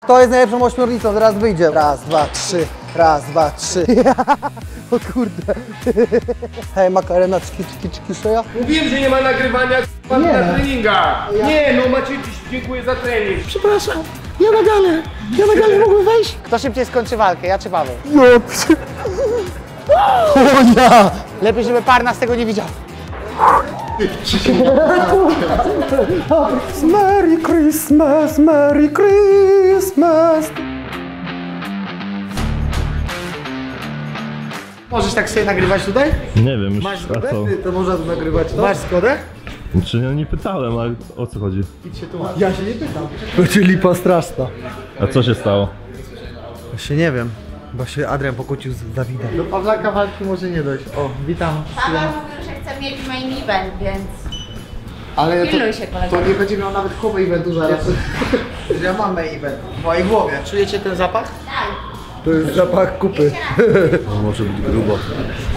To jest najlepszą ośmiornicą, zaraz wyjdzie. Raz, dwa, trzy. Raz, dwa, trzy. O kurde. Hej, Makarena, czki, szoja. Mówiłem, że nie ma nagrywania na treningach. Nie, no macie dziś, dziękuję za trening. Przepraszam, ja na galę mogłem wejść? Kto szybciej skończy walkę, ja czy Paweł? O ja! Lepiej, żeby Parnas tego nie widział. Merry Christmas, Merry Christmas. Możesz tak sobie nagrywać tutaj? Nie wiem już, Masz a zgodę? co? To można tu nagrywać, to? Masz zgodę? Czy ja nie pytałem, ale o co chodzi? Ja się nie pytam. To ci lipa straszna. A co się stało? Właśnie nie wiem, bo się Adrian pokłócił z Dawidem. Do Pawlaka walki może nie dojść. O, witam. Paweł mówił, że chce mieć main event, więc Ale pilnuj się, kolego. to nie będzie miał nawet koło eventu zaraz. Ja mam main event w mojej głowie. Czujecie ten zapach? Tak. To jest zapach kupy. Może być grubo.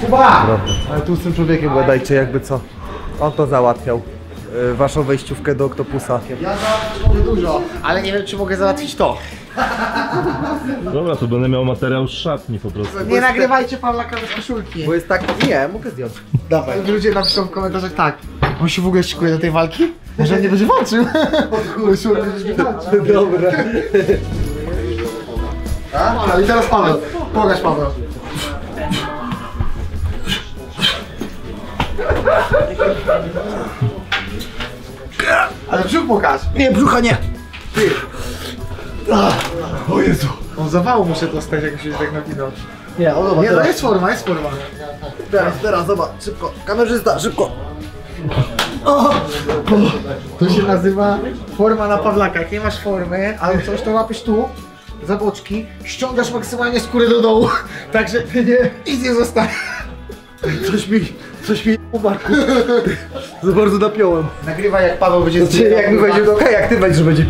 Kuba! Ale tu z tym człowiekiem gadajcie jakby co. On to załatwiał. Waszą wejściówkę do Oktopusa. Ja załatwię dużo, ale nie wiem czy mogę załatwić to. Dobra, to będę miał materiał z szatni po prostu. Nie nagrywajcie Pawlaka bez koszulki. Bo jest tak... Nie, mogę zdjąć. Dawaj. Ludzie napiszą w komentarzach tak. On się w ogóle szykuje do tej walki? Może nie będzie walczył? Dobra. A? I teraz Paweł. Pokaż Paweł. Ale brzuch pokaż. Nie, brzucha nie. Ty. O Jezu. On zawału muszę dostać, jak się tak napinał. Nie, o dobra. Nie, to jest forma, jest forma. Teraz, zobacz, szybko. Kamerzysta, szybko. To się nazywa forma na Pawlaka. Jak nie masz formy, ale coś, to łapiesz tu, za boczki, ściągasz maksymalnie skórę do dołu, także nie, nic nie zostanie. Coś mi umarł. Za bardzo napiąłem. Nagrywaj jak Paweł będzie jak my będzie okej, jak ty będziesz, będzie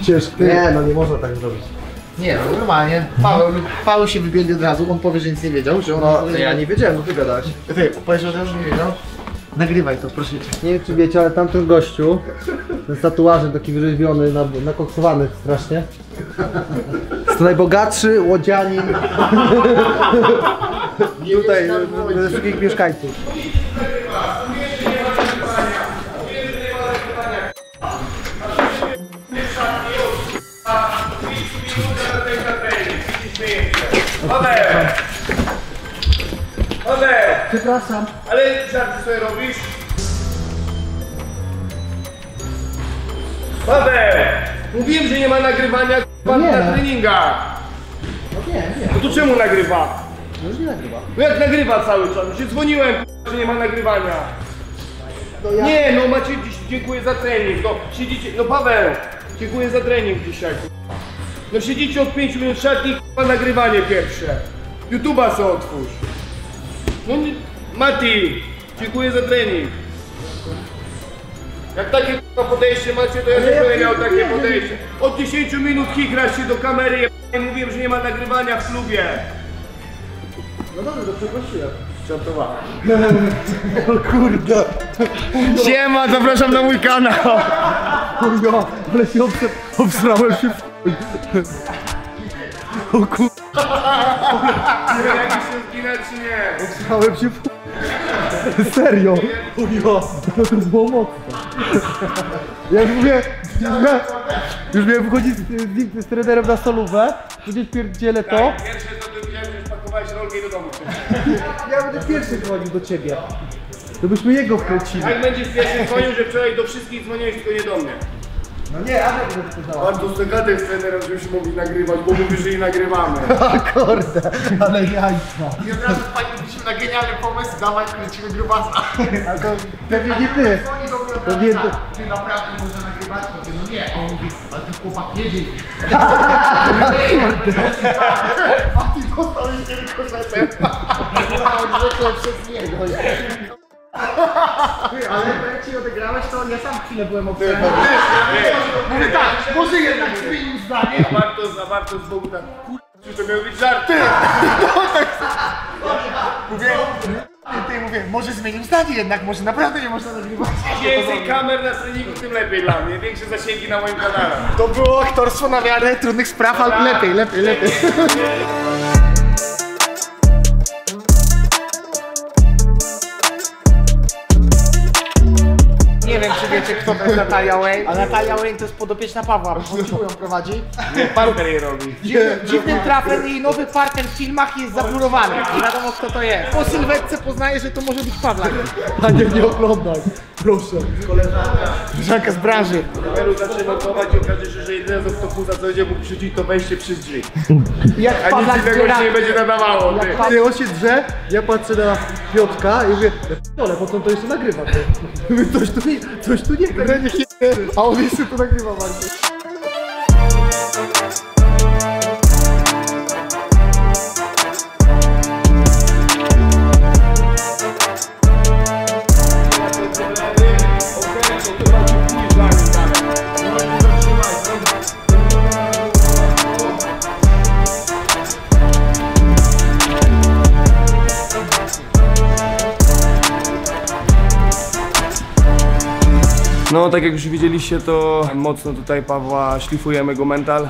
ciężko. Nie, no nie można tak zrobić. Nie, no normalnie. Paweł się wybiegnie od razu, on powie, że nic nie wiedział, że on... No, ja nie wiedziałem, no ty gadałeś. Ty, powiesz, że też nie wiedział? Nagrywaj to, proszę cię. Nie wiem czy wiecie, ale tamten gościu, ten z tatuażem taki wyrzeźbiony, nakoksowany strasznie. Jest to najbogatszy łodzianin tutaj ze wszystkich mieszkańców. Paweł! Przepraszam. Ale żarty sobie robisz? Paweł! Mówiłem, że nie ma nagrywania na treningach. No nie. No to czemu nagrywa? No już nie nagrywa. No jak nagrywa cały czas? Już się dzwoniłem, że nie ma nagrywania. No ja... Nie, no macie dziś, dziękuję za trening. No siedzicie, no Paweł, dziękuję za trening dzisiaj. No siedzicie od 5 minut w szatni i nagrywanie pierwsze. YouTube'a sobie otwórz. No nie, Mati, dziękuję za trening. Jak takie podejście macie, to ja nie będę miał takie podejście. Od 10 minut kikrasz się do kamery i mówiłem, że nie ma nagrywania w klubie. No dobrze, to przeprosiłem. Żartowałem. O kurde. Siema, zapraszam na mój kanał. O ja, ale się obsrałem się O kurde. Nie wiem, jak się zginę, czy nie. Obsrałem się Serio. O ja, to było mocno. Ja już mówię, już miałem wychodzić z trenerem na solówę, gdzieś pierdzielę to. Pierwsze to ty widziałem, że już pakowałeś rolkę i do domu. Ja będę pierwszy dzwonił do ciebie. To byśmy jego wkręcili. Jak będziesz pierwszy dzwonił, że wczoraj do wszystkich dzwoniłeś, tylko nie do mnie. No nie, Adek by сказал. Mam tu zagadkę z trenerem, żebyśmy mogli nagrywać, bo mówisz, że nie nagrywamy. Kurde, ale jajca. I od razu wpadliśmy na genialny pomysł, dawaj kręcimy grubasa. Ale to pewnie nie ty. To nie ty. Ty naprawdę może nagrywać? No nie, on mówi, ale ten chłopak jedzie. A ty dostałeś tylko rzeczem. On rzekł przez niego. Ale jak ci odegrałeś, to ja sam chwilę byłem obserwowany. Mówię tak, może jednak zmienił zdanie. Zawarto z Bogu tak, to miał być żarty. Mówię, i mówię, może zmienił zdanie jednak, może naprawdę nie można nagrywać. Więcej kamer na treningu, tym lepiej dla mnie. Większe zasięgi na moim kanale. To było aktorstwo na miarę trudnych spraw, ale lepiej. Nie wiem, czy wiecie, kto to jest Natalia Wayne, a Natalia Wayne to jest podopieczna Pawła, bo ją prowadzi. Parter jej robi. Dziwnym trafem jej nowy partner w filmach jest zablurowany. Nie wiadomo, kto to jest. Po sylwetce poznaję, że to może być Pawlak. A nie oglądaj. Proszę. Koleżanka z branży. Kameru zacznę montować i okaże się, że jedyne z Octopusa, co będzie mógł przyciąć, to wejście przez drzwi. Jak A nic Pawlak innego się nie będzie nadawało. ty. Ty, on się drze, ja patrzę na Piotrka i mówię, ale po co to jeszcze nagrywa? Mówię, coś tu nie gra. A on jeszcze to nagrywa bardziej. No tak jak już widzieliście, to mocno tutaj Pawła szlifujemy go mental,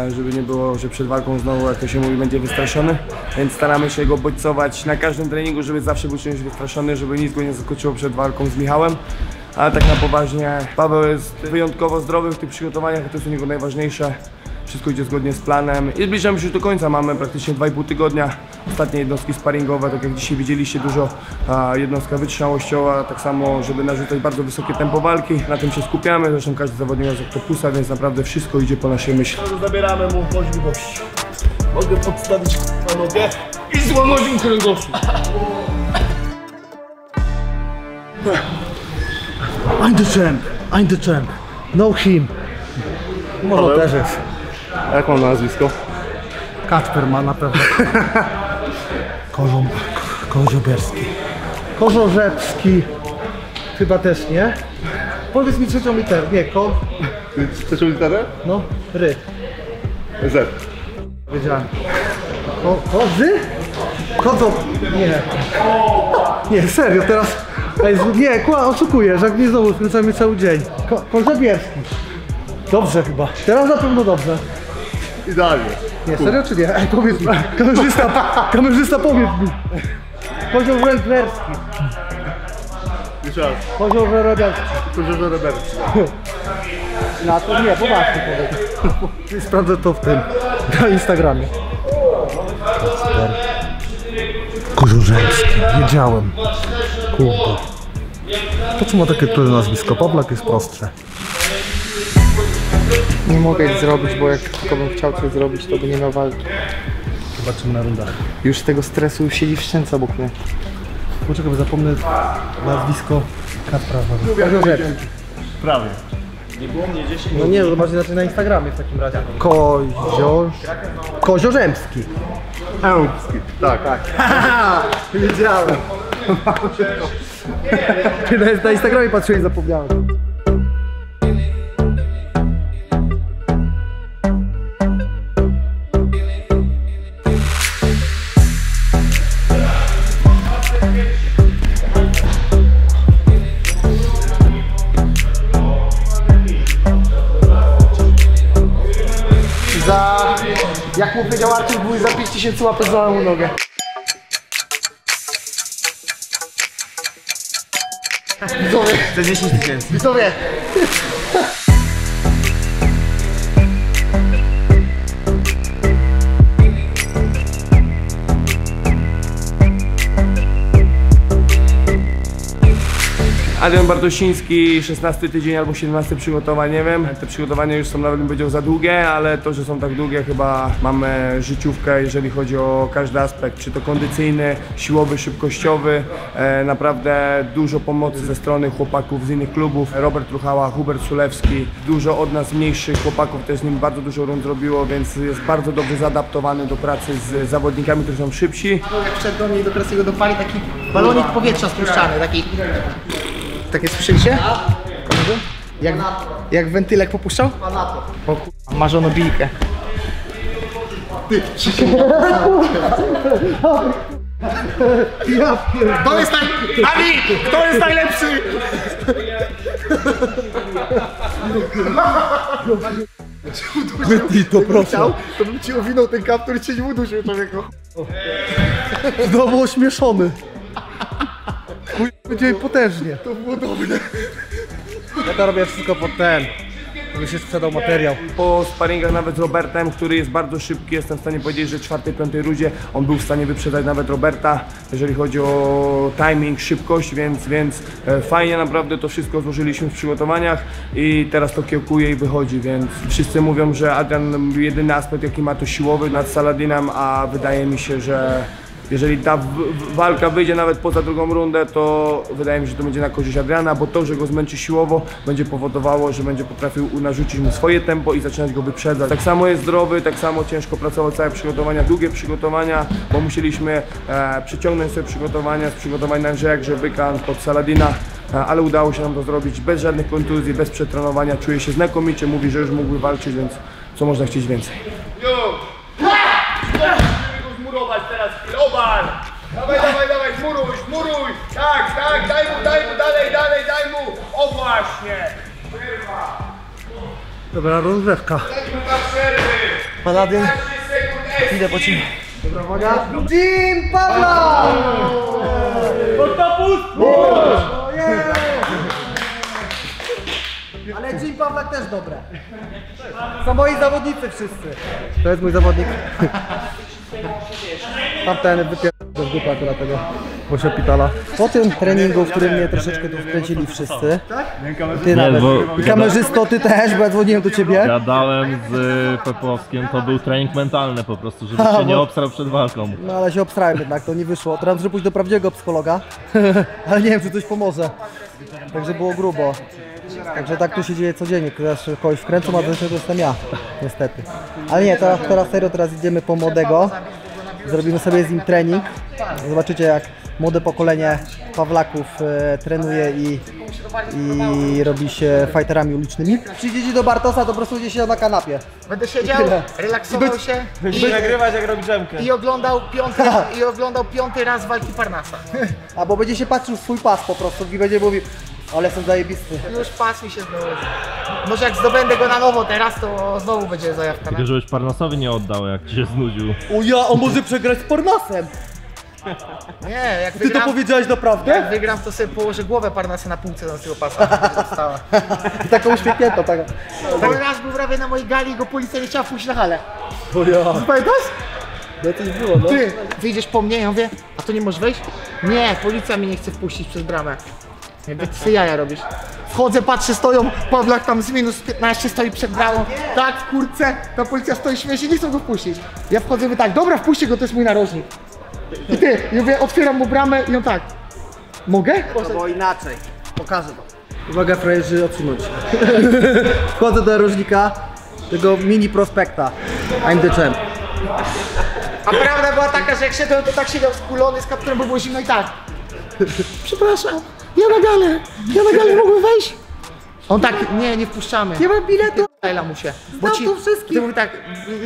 żeby nie było, że przed walką znowu, jak to się mówi, będzie wystraszony, więc staramy się go bodźcować na każdym treningu, żeby zawsze był czymś wystraszony, żeby nic go nie zaskoczyło przed walką z Michałem. Ale tak na poważnie, Paweł jest wyjątkowo zdrowy w tych przygotowaniach, to jest u niego najważniejsze. Wszystko idzie zgodnie z planem i zbliżamy się już do końca, mamy praktycznie 2,5 tygodnia. Ostatnie jednostki sparingowe, tak jak dzisiaj widzieliście, dużo jednostka wytrzymałościowa, tak samo, żeby narzucać bardzo wysokie tempo walki. Na tym się skupiamy, zresztą każdy zawodnik ma z Octopusa, więc naprawdę wszystko idzie po naszej myśli. Zabieramy mu możliwość. Mogę podstawić na nogę i złamać im kręgosłup. I'm the champ. No him. Może też jest. Jak mam na nazwisko? Kacper ma na pewno. Koziobierski. Koziorzewski. Chyba też nie. Powiedz mi trzecią literę. Nie, Trzecią literę? no, ry. Z. Wiedziałem. Kozy? Kozo... Nie. Nie, serio, teraz... Ej, nie, oszukujesz, jak mnie znowu skręcamy cały dzień. Koziobierski. Dobrze chyba. Teraz na pewno dobrze. Idealnie. Nie, serio czy nie? Ej, powiedz mi. Kamerzysta powiedz mi. Koziorzewski. Jeszcze raz. Koziorzewski. Koziorzewski. No to nie, poważnie powiedz. Sprawdzę to w tym, na Instagramie. Koziorzewski, wiedziałem. Kurde. Po co ma takie trudne nazwisko? Pawlak jest prostsze. Nie mogę nic zrobić, bo jak tylko bym chciał coś zrobić, to by nie miał walki. Zobaczymy na rundach. Już z tego stresu już siedzi w szczęce obok mnie. Poczekaj, bo zapomnę nazwisko Kacpra. Koziorzewski. Prawie. No nie, zobacz inaczej na Instagramie w takim razie. Koziorzewski. Ełbski. Tak. Wiedziałem. Na Instagramie patrzyłem i zapomniałem. Jak mu powiedział Artur, były za 5000 łapek za mu nogę. Widzowie. Za 10 000. Widzowie. Adrian Bartosiński, 16 tydzień albo 17 przygotowań, nie wiem. Te przygotowania już są, nawet bym powiedział, za długie, ale to, że są tak długie, chyba mamy życiówkę, jeżeli chodzi o każdy aspekt, czy to kondycyjny, siłowy, szybkościowy. Naprawdę dużo pomocy ze strony chłopaków z innych klubów. Robert Truchała, Hubert Sulewski, dużo od nas mniejszych chłopaków też z nim bardzo dużo rund zrobiło, więc jest bardzo dobrze zaadaptowany do pracy z zawodnikami, którzy są szybsi. Jak wszedł do mnie do Krasiego dopali taki balonik powietrza spuszczany, taki... Takie słyszeliście? Jak wentylek popuszczał? O kurwa, marzono bijkę. Ja pierdolę. Kto jest Ami! Kto jest najlepszy? Wytnij to, proszę. To bym ci owinął ten kaptur i cię nie udusił, człowieku. Znowu ośmieszony. Chuj, będzie potężnie. To było dobre. Ja to robię wszystko pod ten, żeby się sprzedał materiał. Po sparingach nawet z Robertem, który jest bardzo szybki, jestem w stanie powiedzieć, że w 4-5 rundzie on był w stanie wyprzedzać nawet Roberta, jeżeli chodzi o timing, szybkość, więc fajnie naprawdę to wszystko złożyliśmy w przygotowaniach i teraz to kiełkuje i wychodzi, więc wszyscy mówią, że Adrian jedyny aspekt jaki ma to siłowy nad Saladinem, a wydaje mi się, że jeżeli ta walka wyjdzie nawet poza drugą rundę, to wydaje mi się, że to będzie na korzyść Adriana, bo to, że go zmęczy siłowo, będzie powodowało, że będzie potrafił narzucić mu swoje tempo i zaczynać go wyprzedzać. Tak samo jest zdrowy, tak samo ciężko pracował całe przygotowania, długie przygotowania, bo musieliśmy przyciągnąć sobie przygotowania z przygotowań na Andrzeja Grzebyka pod Saladina, ale udało się nam to zrobić bez żadnych kontuzji, bez przetrenowania. Czuje się znakomicie, mówi, że już mógłby walczyć, więc co można chcieć więcej. Zmurować teraz chwilę, obal! Dawaj, zmuruj! Tak, daj mu, dalej, daj mu! O właśnie! Przerwa! Dobra, rozgrzewka. Dajmy przerwy! Paladin, idę po ciebie. Dobra, uwaga. Jim Pawla! Ale Jim Pawlak też dobre. Są moi zawodnicy wszyscy. To jest mój zawodnik. Tamten wypierdol z dupy akurat tego Bosiopitala. Po tym treningu, w którym mnie troszeczkę tu wkręcili wszyscy. Ty nawet. I kamerzysto, ty też, bo ja dzwoniłem do ciebie. Gadałem z Pepłowskim, to był trening mentalny po prostu, żeby się nie obstrał przed walką. No ale się obstrałem jednak, to nie wyszło. Teraz muszę pójść do prawdziwego psychologa, ale nie wiem, czy coś pomoże. Także było grubo. Także tak tu się dzieje codziennie, teraz kogoś wkręcą, a zresztą to jestem ja, niestety. Ale nie, teraz serio, teraz idziemy po młodego. Zrobimy sobie z nim trening. Zobaczycie, jak młode pokolenie Pawlaków trenuje i robi się fighterami ulicznymi. Przyjdziecie do Bartosa, to po prostu będzie siedział na kanapie. Będę siedział, relaksował się Będziemy nagrywać jak robi drzemkę. i oglądał piąty raz walki Parnasa. Albo będzie się patrzył w swój pas po prostu i będzie mówił, ale jestem zajebisty. Już pas mi się zdobył. Może jak zdobędę go na nowo teraz, to znowu będzie zajawka. Tylko żebyś Parnasowi nie oddał, jak ci się znudził. O ja, on może przegrać z Parnasem! Nie, jak Ty to wygram, powiedziałeś naprawdę? jak wygram, to sobie położę głowę Parnasa na półce do tego pasa, żeby została. I taką uśmiechniętą, tak. Bo raz był prawie na mojej gali i go policja nie chciała wpuścić na halę. O ja. Pamiętasz? No coś było, no. Ty, wyjdziesz po mnie, ja mówię, a to nie możesz wejść? Nie, policja mnie nie chce wpuścić przez bramę. Ja mówię, ty jaja robisz. Wchodzę, patrzę, stoją, Pawlak tam z minus 15 stoi przed bramą, tak, w kurtce, ta policja stoi, śmieje się, nie chcą go wpuścić. Ja wchodzę i mówię tak, dobra, wpuśćcie go, to jest mój narożnik. I ty, i mówię, otwieram mu bramę i on tak, mogę? To było inaczej. Pokażę wam. Uwaga, frajerzy, odsunąć. Wchodzę do narożnika tego mini prospekta. I'm the champ. A prawda była taka, że jak szedłem, to tak siedział skulony z kapturem, bo było zimno i tak. Przepraszam, ja na galę mogłem wejść? On tak, nie wpuszczamy. Nie mam biletu. Dajla mu się. Bo Znam tu wszystkich. Ty mówi tak,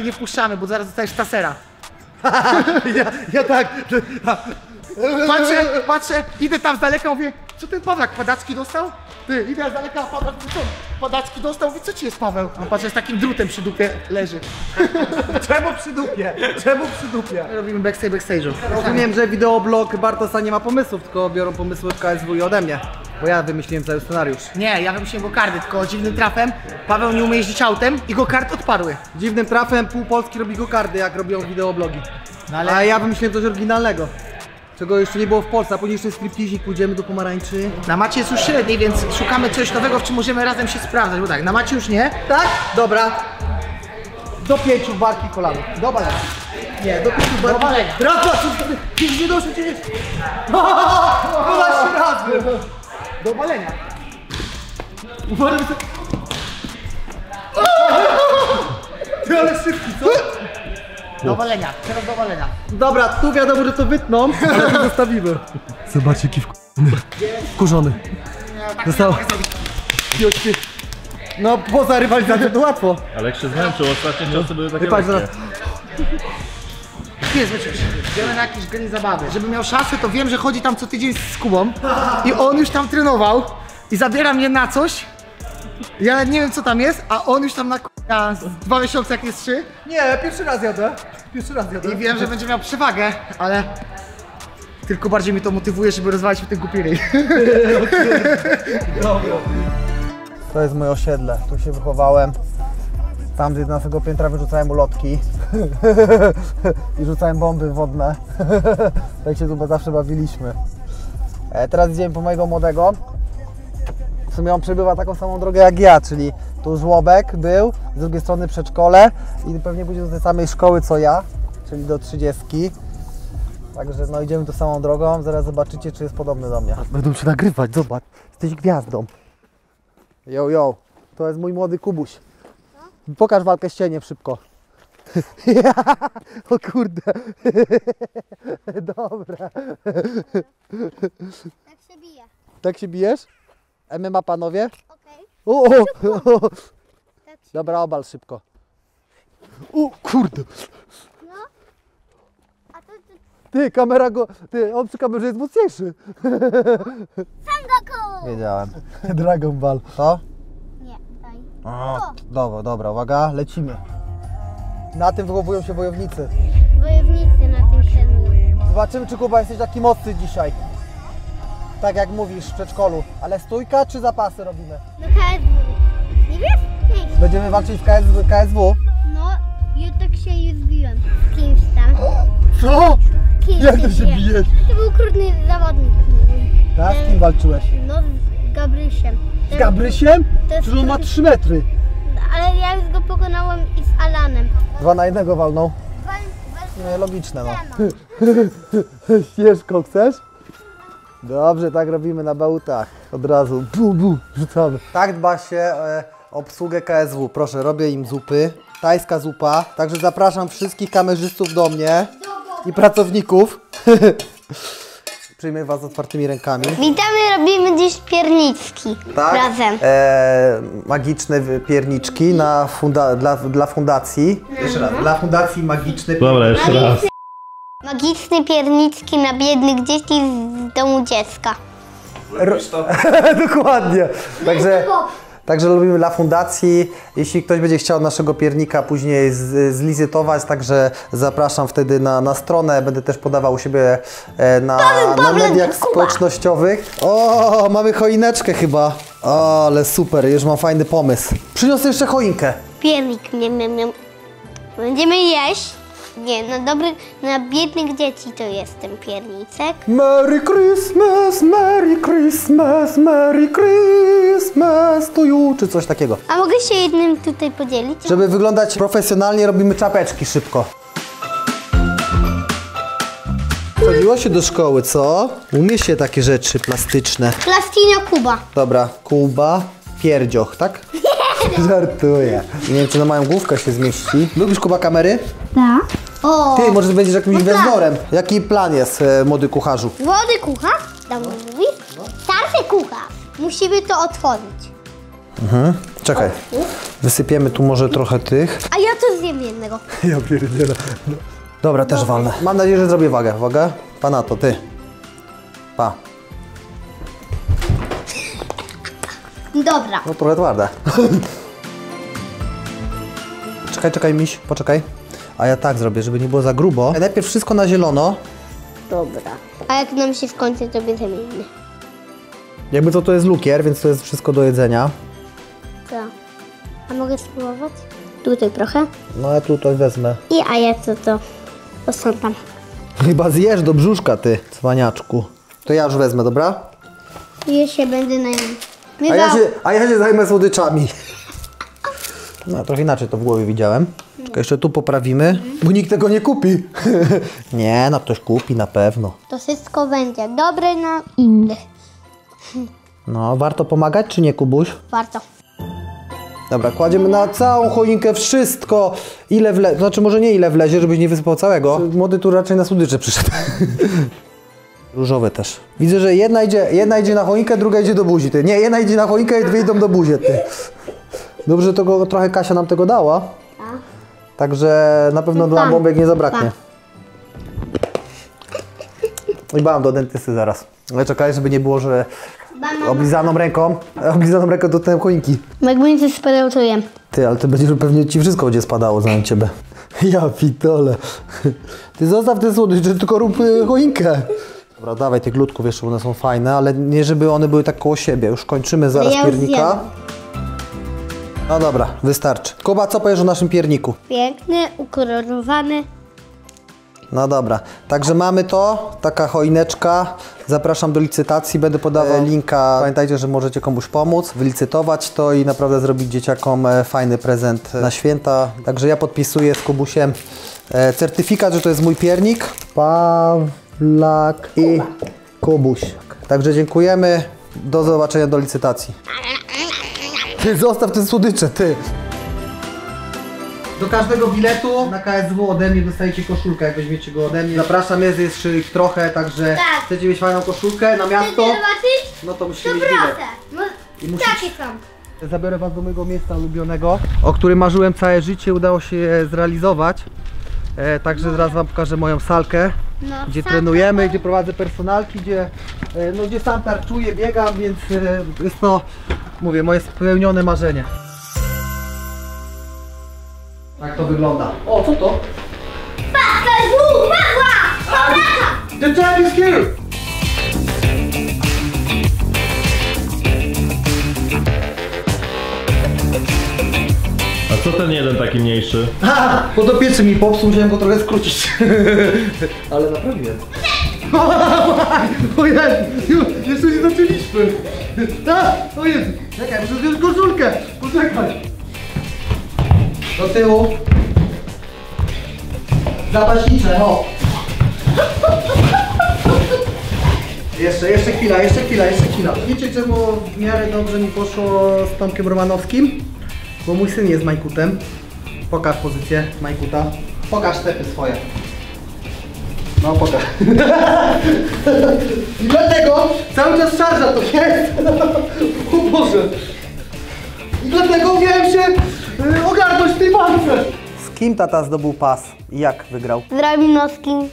nie wpuszczamy, bo zaraz dostajesz tasera. Ja tak. Patrzę, idę tam z daleka, mówię, co ten Pawlak, padacki dostał? Ty, idę z daleka, a Pawlak, co? Padacki dostał? Mówię, co ci jest, Paweł? On patrzy, z takim drutem przy dupie leży. Czemu przy dupie? Czemu przy dupie? Robimy backstage'u. Rozumiem, że wideoblog Bartosa nie ma pomysłów, tylko biorą pomysły w KSW i ode mnie. Bo ja wymyśliłem cały scenariusz. Nie, ja wymyśliłem go kardy, tylko dziwnym trafem Paweł nie umie jeździć autem i go kart odparły. Dziwnym trafem pół Polski robi go kardy, jak robią wideoblogi. No ale... A ja wymyśliłem coś oryginalnego. Czego jeszcze nie było w Polsce, a później jeszcze stripteasing, pójdziemy do pomarańczy. Na macie jest już średniej, więc szukamy czegoś nowego, w czym możemy razem się sprawdzać, bo tak, na macie już nie. Tak? Dobra. Do 5 barki kolanów. Do balenia. Nie, do 5 barki. Do balenia. Raz, dwa, trzy, nie doszło cię. 12 razy. Do balenia. Uważaj, że... Ty, ale szybki, co? Do walenia, teraz do walenia. Dobra, tu wiadomo, że to wytną, ale to zostawimy. Zobaczcie, jaki wkurzony. Został. No, poza rywalizacją to łatwo. Ale jak się zmęczył, ostatnie czasy były takie Wypatrz lekkie. zaraz. Jest, idziemy na jakieś gry zabawy. Żeby miał szansę, to wiem, że chodzi tam co tydzień z Kubą i on już tam trenował i zabiera mnie na coś. Ja nie wiem co tam jest, a on już tam na 2 miesiące jak jest 3 Nie, pierwszy raz jadę. Pierwszy raz jadę. i wiem, że będzie miał przewagę, ale tylko bardziej mi to motywuje, żeby rozwalić mi ten głupi ryj. To jest moje osiedle, tu się wychowałem. Tam z 11 piętra wyrzucałem ulotki i rzucałem bomby wodne. Tak się tu zawsze bawiliśmy. Teraz idziemy po mojego młodego. W sumie on przebywa taką samą drogę jak ja, czyli tu żłobek był, z drugiej strony przedszkole i pewnie pójdzie do tej samej szkoły co ja, czyli do 30. Także no idziemy tą samą drogą, zaraz zobaczycie czy jest podobny do mnie. Będą się nagrywać, zobacz, jesteś gwiazdą. Yo, to jest mój młody Kubuś. Pokaż walkę ścieniem szybko. O kurde. Dobra. Tak się bije. Tak się bijesz? MMA panowie? Okej. Dobra, obal szybko. O kurde. No. A to Ty, kamera go... Ty, on przy kamerze jest mocniejszy. Sangoku! Wiedziałem. Dragon Ball. Co? Nie, daj. Dobra, uwaga, lecimy. Na tym wychowują się wojownicy. Wojownicy na tym trenują. Zobaczymy, czy Kuba jesteś taki mocny dzisiaj. Tak jak mówisz w przedszkolu. Ale stójka czy zapasy robimy? No KSW. Nie wiesz? Nie. Będziemy walczyć w KSW. No, ja tak się już biłem z kimś tam. Co? Kimś Jak to się biłem. bijesz? To był krudny zawodnik. Tak? Z kim walczyłeś? No, z Gabrysiem. Z Gabrysiem? To jest Przecież on ma 3 metry. Ale ja już go pokonałem i z Alanem. 2 na 1 walną. No logiczne no. Ścieżką chcesz? Dobrze, tak robimy na bałutach. Od razu. Rzucamy. Tak dba się o obsługę KSW. Proszę, robię im zupy. Tajska zupa. Także zapraszam wszystkich kamerzystów do mnie i pracowników. Przyjmę was z otwartymi rękami. Witamy, robimy dziś pierniczki razem. Magiczne pierniczki dla fundacji. Jeszcze raz, dla fundacji magiczne Dobra, jeszcze raz. Magiczne pierniczki na biednych dzieci z domu dziecka. Dokładnie. Także robimy dla fundacji. Jeśli ktoś będzie chciał naszego piernika później zlicytować, także zapraszam wtedy na stronę. Będę też podawał u siebie na mediach społecznościowych. O, mamy choineczkę chyba. O, ale super, już mam fajny pomysł. Przyniosę jeszcze choinkę. Piernik, miam. Będziemy jeść. Nie, na biednych dzieci to jest ten pierniczek. Merry Christmas, Merry Christmas, Merry Christmas to you, czy coś takiego. A mogę się jednym tutaj podzielić? Żeby wyglądać profesjonalnie, robimy czapeczki szybko. Chodziło się do szkoły, co? Umie się takie rzeczy plastyczne. Plastina Kuba. Dobra, Kuba, pierdzioch, tak? Żartuję. Nie wiem, czy na moją główkę się zmieści. Lubisz, Kuba, kamery? Tak. O, Ty, może będziesz jakimś gwiazdorem. Jaki plan jest, młody kucharzu? młody kucharz? Dobrze mówisz? Starszy kucharz. Musimy to otworzyć. Czekaj. Wysypiemy tu może trochę tych. A ja to zjem jednego. Ja pierdzielę. Dobra, też walnę. Mam nadzieję, że zrobię wagę. Uwaga. Pa na to, ty. Pa. Dobra. No trochę twarde. Czekaj, miś, poczekaj. A ja tak zrobię, żeby nie było za grubo. Najpierw wszystko na zielono. Dobra. A jak nam się skończy, to bierzemy inny. Jakby to jest lukier, więc to jest wszystko do jedzenia. Co? A mogę spróbować? Tutaj trochę. No ja tutaj wezmę. A ja to posątam. Chyba zjesz do brzuszka, ty, cwaniaczku. To ja już wezmę, dobra? Ja się będę A ja się zajmę słodyczami. No, trochę inaczej to w głowie widziałem. Czekaj, jeszcze tu poprawimy, bo nikt tego nie kupi. Nie, no ktoś kupi na pewno. To wszystko będzie dobre na innych. No, warto pomagać, czy nie, Kubuś? Warto. Dobra, kładziemy na całą choinkę wszystko, ile wlezie, znaczy może nie ile wlezie, żebyś nie wysypał całego. Młody tu raczej na słodycze przyszedł. Różowe też. Widzę, że jedna idzie na choinkę, druga idzie do buzi, ty. Nie, jedna idzie na choinkę i dwie idą do buzi, ty. Dobrze, że trochę Kasia nam tego dała. Także na pewno dla bombek nie zabraknie. I bałem do dentysty zaraz. Ale czekaj, żeby nie było, że oblizaną ręką dotknąłem choinki. Jak będzie coś spadał, to jem. Ty, ale to będzie, pewnie ci wszystko będzie spadało za ciebie. Ja pitole. Ty zostaw te słodycze, tylko rób choinkę. Dobra, dawaj tych glutków jeszcze, one są fajne, ale nie żeby one były tak koło siebie. Już kończymy zaraz Ja piernika. zjem. No dobra, wystarczy. Kuba, co powiesz o naszym pierniku? Piękny, ukolorowany. No dobra, także mamy to, taka choineczka. Zapraszam do licytacji, będę podawał linka. Pamiętajcie, że możecie komuś pomóc, wylicytować to i naprawdę zrobić dzieciakom fajny prezent na święta. Także ja podpisuję z Kubusiem certyfikat, że to jest mój piernik. Pawlak i Kubuś. Także dziękujemy, do zobaczenia do licytacji. Ty, zostaw te słodycze, ty! Do każdego biletu na KSW ode mnie dostajecie koszulkę, jak weźmiecie go ode mnie. Zapraszam, jest jeszcze ich trochę, także chcecie mieć fajną koszulkę na miasto, no to musicie mieć bilet. I musicie... Zabiorę was do mojego miejsca ulubionego, o którym marzyłem całe życie, udało się je zrealizować. Także zaraz wam pokażę moją salkę, gdzie trenujemy, gdzie prowadzę personalki, gdzie sam tarczuję, biegam, więc jest to, mówię, moje spełnione marzenie. Tak to wygląda. O, co to? The time is here! A co ten jeden taki mniejszy? Ha! Podopieczny mi popsuł, musiałem go trochę skrócić. Ale naprawiłem. O Jezu, jeszcze nie zaczęliśmy. O Jezu, czekaj, muszę wziąć koszulkę. Poczekaj. Do tyłu. Zapaśnicze, o. Jeszcze chwila. Wiecie, czemu w miarę dobrze mi poszło z Tomkiem Romanowskim? Bo mój syn jest majkutem. Pokaż pozycję majkuta. Pokaż stepy swoje. No pokaż. I dlatego cały czas szarża to jest. O Boże. I dlatego miałem się ogarnąć w tej walce. Z kim tata zdobył pas i jak wygrał? Z Rabinowskim.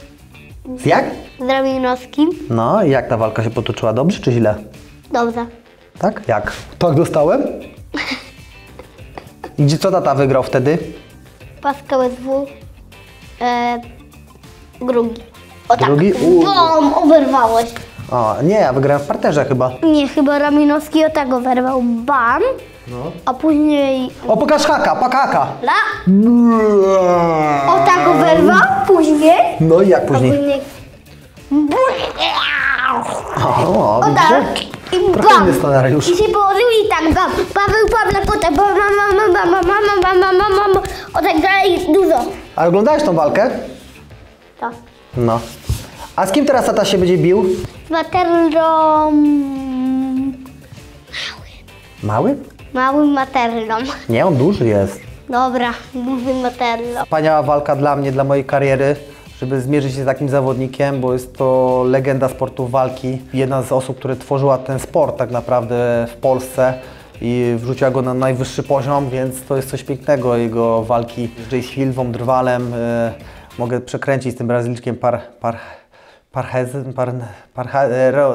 Z jak? Z Rabinowskim. No i jak ta walka się potoczyła? Dobrze czy źle? Dobrze. Tak? Jak? Tak dostałem? I gdzie co tata wygrał wtedy? Pas KSW. Drugi. O tak. Drugi? Bom, oberwałeś. O, nie, ja wygrałem w parterze chyba. Nie, chyba Rabinowski o tak oberwał. Bam. No. A później... O, pokaż haka. O tak oberwał, później... No i jak A później? później... O, O tak. I trochę bam. inny scenariusz. I się położył i tak bam. Paweł, potem bam. O tak dalej dużo. A oglądałeś tą walkę? Tak. No. A z kim teraz tata się będzie bił? Z Materlą... Mały? Małym Materlą. Nie, on duży jest. Dobra, dużym Materlą. Wspaniała walka dla mnie, dla mojej kariery, żeby zmierzyć się z takim zawodnikiem, bo jest to legenda sportu walki. Jedna z osób, która tworzyła ten sport tak naprawdę w Polsce i wrzuciła go na najwyższy poziom, więc to jest coś pięknego. Jego walki z Jay Silvą, Drwalem. Mogę przekręcić z tym Brazylijczykiem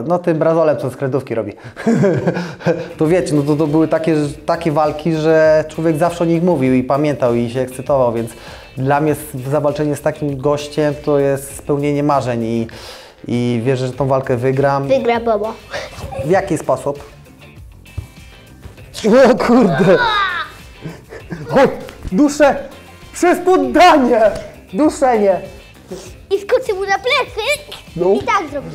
no tym brazolem, co z krętówki robi. To wiecie, no to były takie walki, że człowiek zawsze o nich mówił i pamiętał i się ekscytował, więc dla mnie zawalczenie z takim gościem to jest spełnienie marzeń i wierzę, że tą walkę wygram. Wygra Bobo. W jaki sposób? O kurde! O, duszę przez poddanie! Duszenie! I skoczy mu na plecy No. i tak zrobił.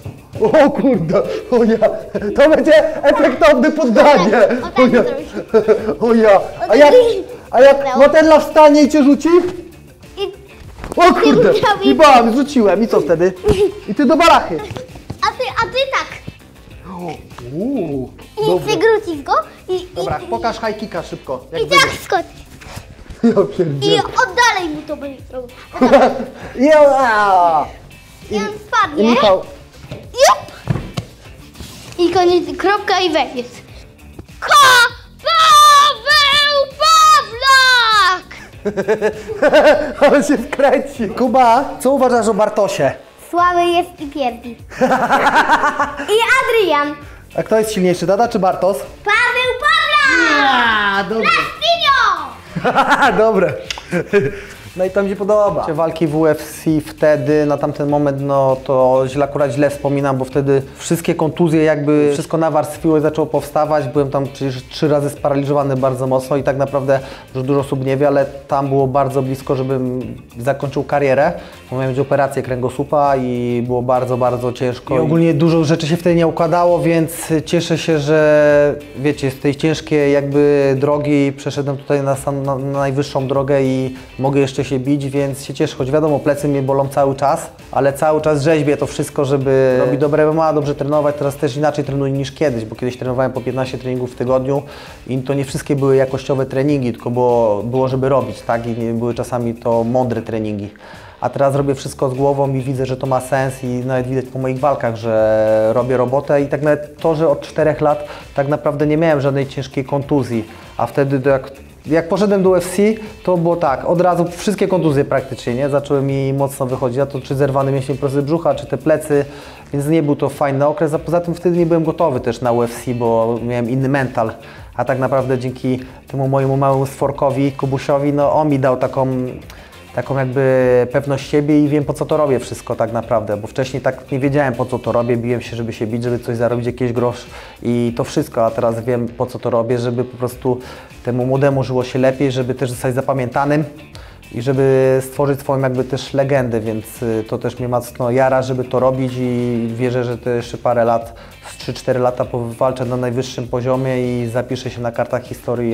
O kurde! O ja! To będzie efektowne poddanie! O tak ja! zrobił. O ja! A jak Matella wstanie i cię rzuci? I O kurde! musiał I bam! Rzuciłem! I co wtedy? I ty do balachy! a ty tak. I Dobra. przegrócisz go Dobra, pokaż high kicka szybko. Jak i tak skoczy. Ja I pierdzielę. oddalej mu to będzie robił. Ja! I on I spadnie. Michał. Jup! I koniec, kropka i wejdziesz. Paweł Pawlak! On się wkręci. Kuba, co uważasz o Bartosie? Słaby jest i pierdzi. I Adrian. A kto jest silniejszy, Dada czy Bartos? Paweł Pawla! A, dobrze. Plastinio! Dobre. No i to mi się podoba. Walki w UFC wtedy, na tamten moment, no to akurat źle wspominam, bo wtedy wszystkie kontuzje jakby wszystko nawarstwiło i zaczęło powstawać. Byłem tam przecież 3 razy sparaliżowany bardzo mocno i tak naprawdę już dużo osób nie wie, ale tam było bardzo blisko, żebym zakończył karierę. Miałem mieć operację kręgosłupa i było bardzo, bardzo ciężko. I ogólnie dużo rzeczy się wtedy nie układało, więc cieszę się, że wiecie, z tej ciężkiej jakby drogi przeszedłem tutaj na najwyższą drogę i mogę jeszcze się bić, więc się cieszę, choć wiadomo, plecy mnie bolą cały czas, ale cały czas rzeźbię to wszystko, żeby robić dobre MMA, dobrze trenować. Teraz też inaczej trenuję niż kiedyś, bo kiedyś trenowałem po 15 treningów w tygodniu i to nie wszystkie były jakościowe treningi, tylko było żeby robić, tak? I nie były czasami to mądre treningi. A teraz robię wszystko z głową i widzę, że to ma sens i nawet widać po moich walkach, że robię robotę i tak nawet to, że od 4 lat tak naprawdę nie miałem żadnej ciężkiej kontuzji, a wtedy jak poszedłem do UFC, to było tak, od razu wszystkie kontuzje praktycznie, nie? Zaczęły mi mocno wychodzić, a to czy zerwany mięsień prosty brzucha, czy te plecy, więc nie był to fajny okres, a poza tym wtedy nie byłem gotowy też na UFC, bo miałem inny mental, a tak naprawdę dzięki temu mojemu małemu stworkowi, Kubusiowi, no on mi dał taką jakby pewność siebie i wiem, po co to robię wszystko tak naprawdę, bo wcześniej tak nie wiedziałem, po co to robię, biłem się, żeby się bić, żeby coś zarobić, jakiś grosz i to wszystko, a teraz wiem, po co to robię, żeby po prostu temu młodemu żyło się lepiej, żeby też zostać zapamiętanym i żeby stworzyć swoją jakby też legendę, więc to też mnie mocno jara, żeby to robić i wierzę, że to jeszcze parę lat, 3-4 lata powalczę na najwyższym poziomie i zapiszę się na kartach historii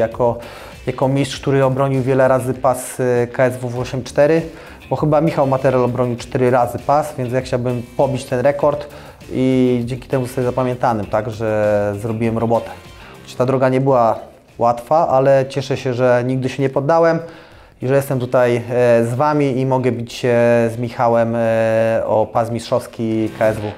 jako mistrz, który obronił wiele razy pas KSW w 8-4, bo chyba Michał Materel obronił 4 razy pas, więc ja chciałbym pobić ten rekord i dzięki temu zostać zapamiętanym, tak, że zrobiłem robotę. Choć ta droga nie była łatwa, ale cieszę się, że nigdy się nie poddałem i że jestem tutaj z Wami i mogę bić się z Michałem o pas mistrzowski KSW.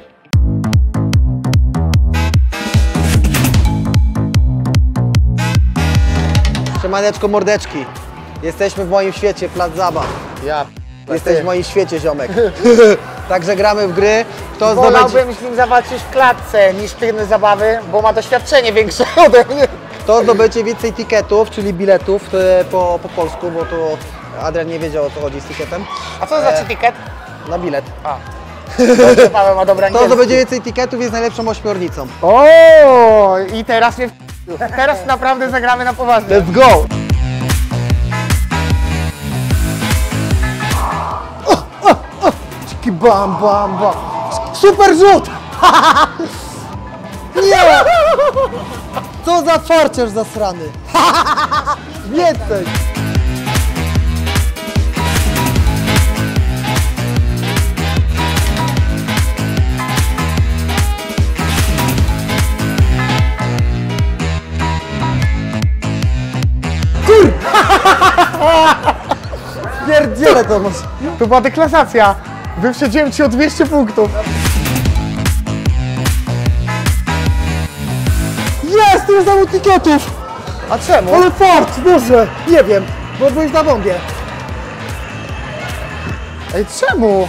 Siemaneczko, mordeczki. Jesteśmy w moim świecie, plac zabaw. Jesteś w moim świecie, ziomek. Także gramy w gry. Kto Wolałbym z nim zawalczyć w klatce niż tylne zabawy, bo ma doświadczenie większe ode mnie. Kto zdobędzie więcej tiketów, czyli biletów po polsku, bo to Adrian nie wiedział, o co chodzi z ticketem. A co to znaczy ticket? Na bilet. Dobrze, Paweł ma dobra Kto zdobędzie więcej tiketów, jest najlepszą ośmiornicą. O, i teraz mnie teraz naprawdę zagramy na poważnie. Let's go! Ciki bam, bam, bam. Super rzut! Nie! Co za farciarz zasrany! Więcej! Kur! Pierdziele to może. To była deklasacja. Wyprzedziłem Ci o 200 punktów. Jest! Tyle samo tiketów! A czemu? Ale fart! Boże! Nie wiem, bo byłeś na bombie. Ej, czemu?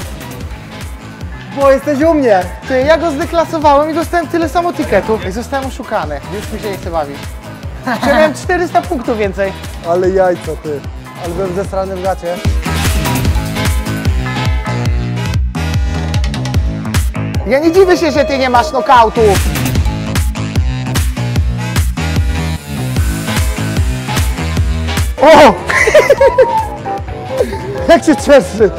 Bo jesteś u mnie. Ty, ja go zdeklasowałem i dostałem tyle samo tiketów. Ej, zostałem oszukany. Już mi się nie chce bawić. Miałem 400 punktów więcej. Ale jajco, ty. Ale byłem zesrany w gacie. Ja nie dziwię się, że Ty nie masz nokautu. O! Jak się cieszy.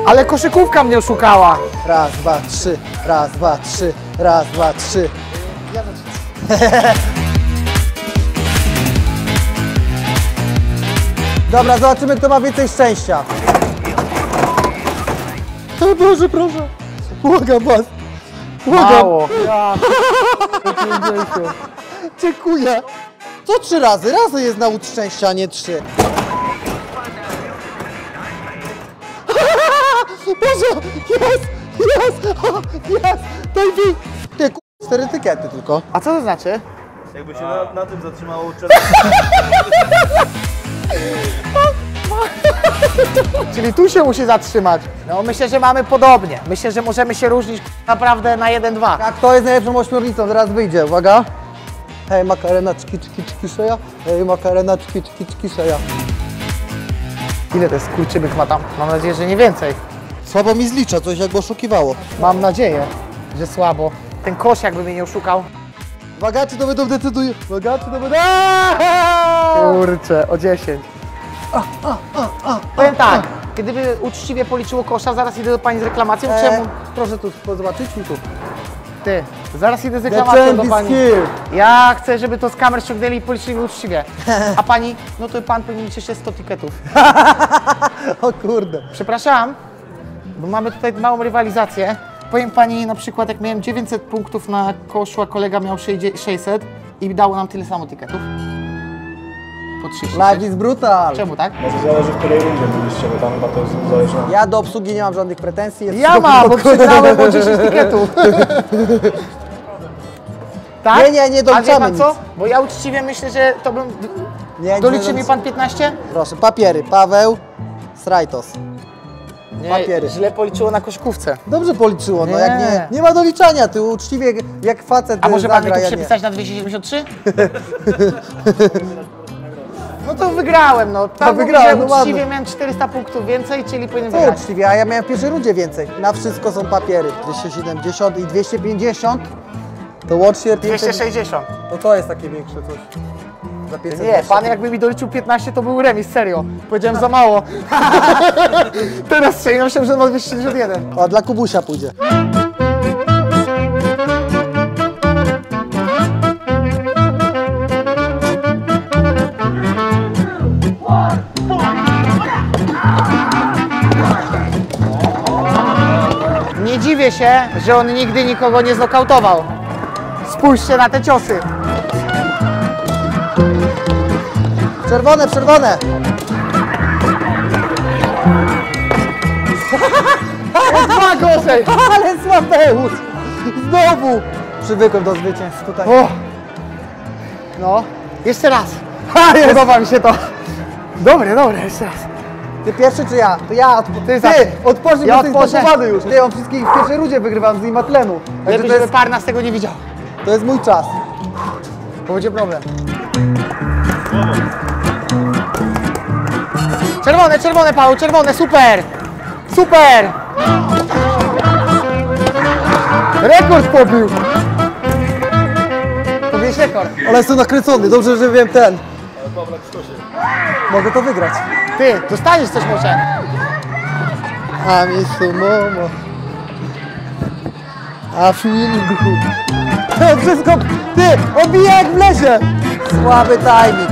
Ale koszykówka mnie oszukała. Raz, dwa, trzy. Raz, dwa, trzy. Raz, dwa, trzy. Dobra, zobaczymy, kto ma więcej szczęścia. O Boże, proszę. Błagam was. Błagam. Mało. Dziękuję. Co 3 razy? Razy jest nawód szczęścia, a nie 3. Boże, jest, jest. Daj mi. Ty, 4 etykiety tylko. A co to znaczy? Jakby się na tym zatrzymało Czyli tu się musi zatrzymać. No myślę, że mamy podobnie. Myślę, że możemy się różnić naprawdę na 1-2. A kto jest najlepszą ośmiornicą? Zaraz wyjdzie, uwaga. Hej Makarena, czki szeja. Hej Makarena, czki szeja. Ile to jest kurczybyk ma tam? Mam nadzieję, że nie więcej. Słabo mi zlicza, coś jakby oszukiwało. Mam nadzieję, że słabo. Ten kosz jakby mnie nie oszukał. Uwaga, czy to będą decydują? Uwaga, czy to będą... Kurczę, o 10. Powiem tak, gdyby uczciwie policzyło kosza, zaraz idę do pani z reklamacją, czemu? Proszę tu zobaczyć mi tu. Ty, zaraz idę z The reklamacją trend do is pani. here. Ja chcę, żeby to z kamer ściągnęli i policzyli uczciwie. A pani, no to pan powinien mieć jeszcze 100 tiketów. O kurde. Przepraszam, bo mamy tutaj małą rywalizację. Powiem pani na przykład, jak miałem 900 punktów na koszu, a kolega miał 600 i dało nam tyle samo tiketów. Po 30. Life is brutal. Czemu tak? Może zależy, w której rundzie byliście, bo tam chyba to zależy. Ja do obsługi nie mam żadnych pretensji. Jest Ja wszystko mam, bo w porządku. przegrałem o 10 tiketów. Tak? Nie A wie doliczamy pan nic. co? Bo ja uczciwie myślę, że to bym... Nie, Doliczy mi pan 15? Proszę, papiery. Paweł Srajtos. Nie, Papiery. źle policzyło na koszykówce. Dobrze policzyło, no Nie. jak nie ma doliczania, ty uczciwie jak facet A może pan mi zagra, tu ja nie. przepisać na 273? No to wygrałem, no. Tam wygrałem, mówię, no uczciwie ładnie. miałem 400 punktów więcej, czyli powinien Co wygrać. uczciwie, a ja miałem w pierwszej rundzie więcej. Na wszystko są papiery. 270 i 250 to łącznie 260. To jest takie większe coś. Za 500 Nie, pan jakby mi doliczył 15, to był remis, serio. Powiedziałem za mało. Teraz strzeliłem się, że ma 271. O, dla Kubusia pójdzie. Nie dziwię się, że on nigdy nikogo nie znokautował. Spójrzcie na te ciosy. Czerwone, czerwone! Dwa gorzej. Ale Sławeusz! Znowu! Przywykłem do zwycięstw tutaj. O. No, jeszcze raz. Podoba mi się to. Dobre, jeszcze raz. Ty pierwszy czy ja? To ja Ty, odpocznij, ja bo ty odpocznę. zdecydowany już. Ty, on wszystkich w pierwszej rundzie wygrywam, z nim ma tlenu. Także Lepiej, to żeby jest, par nas tego nie widział. to jest mój czas. Bo będzie problem. Czerwone, czerwone, Paweł, czerwone, super! Super! Rekord pobił! Pobiłeś rekord. Ale jestem nakręcony, dobrze, że wiem ten. Mogę to wygrać. Ty, dostaniesz coś może. A mi sumomo. A feel good. Wszystko, ty, obija jak w lesie. Słaby timing.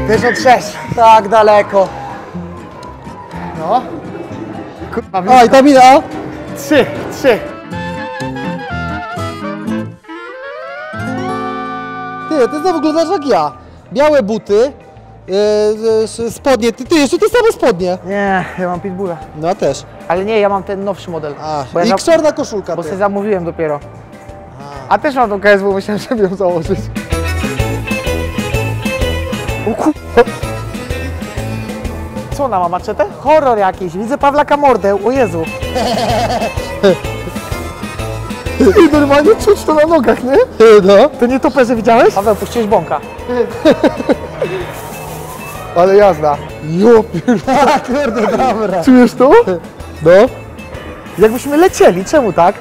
56. Tak daleko. No. Kurwa, Oj, ta mina. 3. Ty znowu wyglądasz jak ja. Białe buty, spodnie, ty jeszcze te same spodnie. Nie, ja mam pitbulla. No ja też. Ale nie, ja mam ten nowszy model. A, i czarna koszulka. Bo ty. sobie zamówiłem dopiero. A też mam tą KSW, myślałem, żeby ją założyć. O ku... Co ona ma, maczetę? Horror jakiś, widzę Pawlaka mordę, o Jezu. I normalnie czuć to na nogach, nie? No. To nie toperze widziałeś? Paweł, puściłeś bąka. Ale jazda. Jo, kurde, dobra. Czujesz to? No. Jakbyśmy lecieli, czemu tak?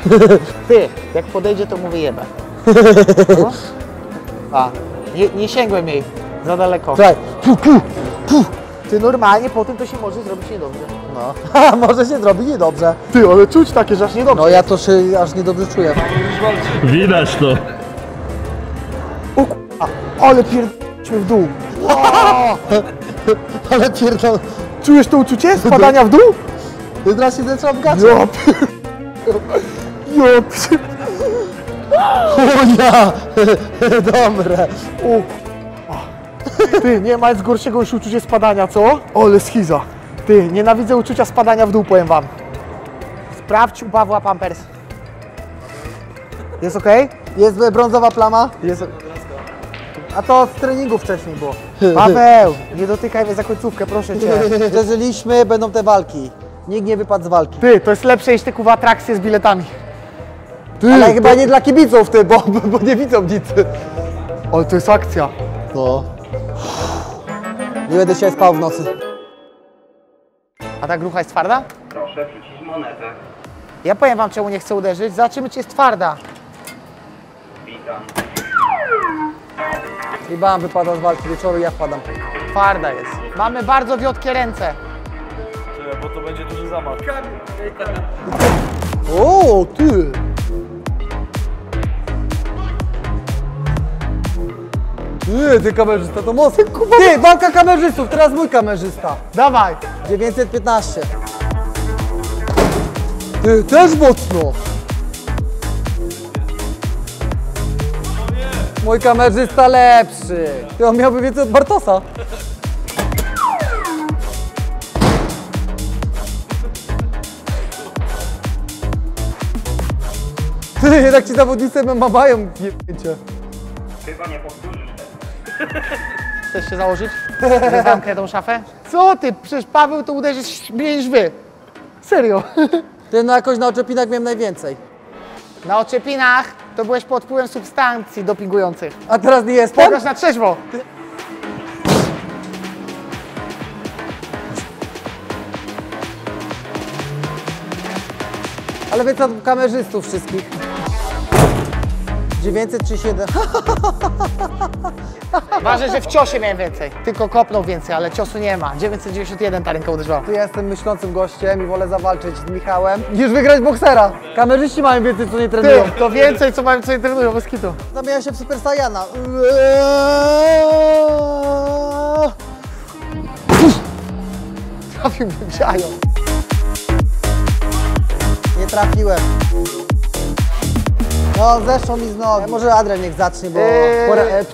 Ty, jak podejdzie, to mu wyjebę. No? A, nie sięgłem jej. Za daleko. Słuchaj, Ty normalnie po tym to się może zrobić niedobrze. no. Może się zrobi niedobrze. Ty, ale czuć takie, że aż niedobrze. No ja to się aż niedobrze czuję. Widać to. O k***a, ale pierdoliliśmy w dół. Ale pierdol. Czujesz to uczucie? Spadania w dół? Teraz się zaczęłam w gacie. Jo, O ja! Dobre. Ty, nie ma nic gorszego niż uczucie spadania, co? Ale schiza. Ty, nienawidzę uczucia spadania w dół, powiem wam. Sprawdź u Pawła Pampers. Jest okej? Jest brązowa plama. Jest. A to z treningu wcześniej było. Paweł, nie dotykaj mnie za końcówkę, proszę cię. Zderzyliśmy, będą te walki. Nikt nie wypadł z walki. Ty, to jest lepsze niż te kuwa atrakcje z biletami. Ale chyba nie dla kibiców, ty, bo nie widzą nic. Ale to jest akcja. No. Nie będę się spał w nocy. A ta grucha jest twarda? Proszę, przycisk monetę. Ja powiem wam, czemu nie chcę uderzyć. Zobaczymy, czy jest twarda. I bam, wypada z walki wieczoru, ja wpadam. Twarda jest. Mamy bardzo wiotkie ręce. Bo to będzie duży zamach. O, ty! Ty kamerzysta, to mocno. Ty, walka kamerzystów, teraz mój kamerzysta. Dawaj. 915. Ty, też mocno. Mój kamerzysta lepszy. Ty, on miałby więcej od Bartosa. Ty, jednak ci zawodnicy MMA mają jebnięcie. Chcesz się założyć? Że zamknę tą szafę? Co ty? Przecież Paweł to uderzysz mniej niż wy. Serio. Ty, no jakoś na oczepinach miałem najwięcej. Na oczepinach to byłeś pod wpływem substancji dopingujących. A teraz nie jestem? Pokaż na trzeźwo. Ale więc od kamerzystów wszystkich. 937. Ważne, że w ciosie miałem więcej. Tylko kopnął więcej, ale ciosu nie ma. 991 ta ręka uderzyła. Tu ja jestem myślącym gościem i wolę zawalczyć z Michałem niż wygrać boksera. Kamerzyści mają więcej, co nie trenują. Ty, to więcej, co mają, co nie trenują, bez kitu. Zamienia się w Super Saiyana. Trafił mnie w jajo. Nie trafiłem. No, zeszło mi z nogi. Może Adrian niech zacznie, bo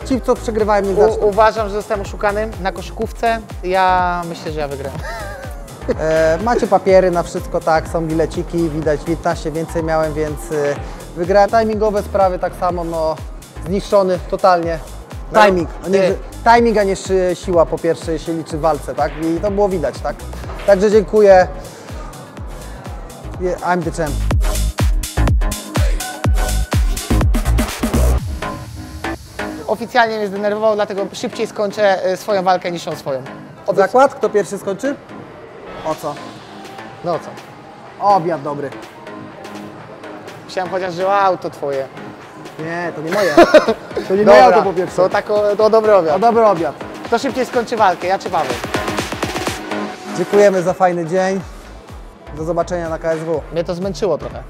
ci, co przegrywałem, niech zaczną. Uważam, że zostałem oszukany na koszykówce. Ja myślę, że ja wygrałem. Macie papiery na wszystko, tak, są bileciki, widać 15 więcej miałem, więc wygrałem. Timingowe sprawy tak samo, no, zniszczony totalnie. Timing, timing, a nie siła po pierwsze się liczy w walce, tak, i to było widać, tak. Także dziękuję. I'm the champ. Oficjalnie mnie zdenerwował, dlatego szybciej skończę swoją walkę niż on swoją. Zakład? Kto pierwszy skończy? O co? No co? Obiad dobry. Myślałem chociaż, że auto twoje. Nie, to nie moje. To nie moje auto po pierwsze. To dobry O, obiad. dobry obiad. Kto szybciej skończy walkę, ja czy Paweł? Dziękujemy za fajny dzień. Do zobaczenia na KSW. Mnie to zmęczyło trochę.